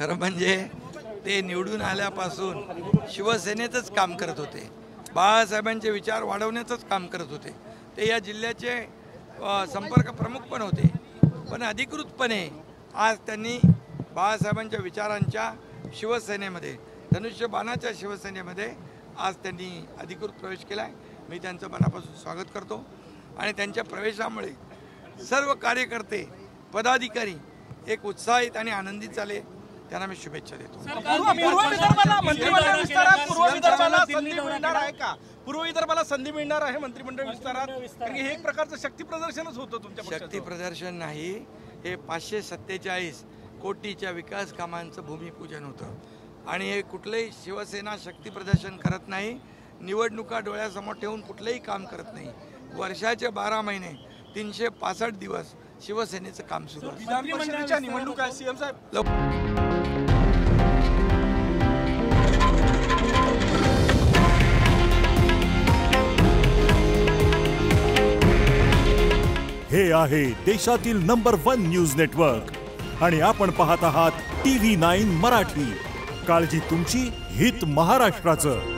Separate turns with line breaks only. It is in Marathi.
खरं म्हणजे ते निवडून आल्यापासून शिवसेनेचंच काम करत होते, बाळासाहेबांचे विचार वाढवण्याचंच काम करत होते. ते या जिल्ह्याचे संपर्क प्रमुख पण होते. पण अधिकृतपणे आज त्यांनी बाळासाहेबांच्या विचारांच्या शिवसेनेमध्ये, धनुष्यबाणाच्या शिवसेनेमध्ये आज त्यांनी अधिकृत प्रवेश केला आहे. मी त्यांचं मनापासून स्वागत करतो आणि त्यांच्या प्रवेशामुळे सर्व कार्यकर्ते, पदाधिकारी एक उत्साहित आणि आनंदित झाले. त्यांना मी शुभेच्छा देतो.
पूर्व विदर्भाला संधी मिळणार आहे मंत्रिमंडळ विस्तारात? कारण हे एक प्रकारचं शक्ती प्रदर्शनच होतं तुमच्या.
शक्ती प्रदर्शन नाही, हे 547 कोटीच्या विकास कामांचं भूमिपूजन होतं आणि हे कुठलंही शिवसेना शक्ती प्रदर्शन करत नाही. निवडणुका डोळ्यासमोर ठेवून कुठलंही काम करत नाही. वर्षाचे 12 महिने 365 दिवस शिवसेनेचं काम सुरू आहे.
विधान परिषदेच्या निवडणुका सीएम साहेब.
हे आहे देशातील नंबर 1 न्यूज नेटवर्क आणि आपण पाहत आहात TV9 मराठी. काळजी तुमची, हित महाराष्ट्राचं.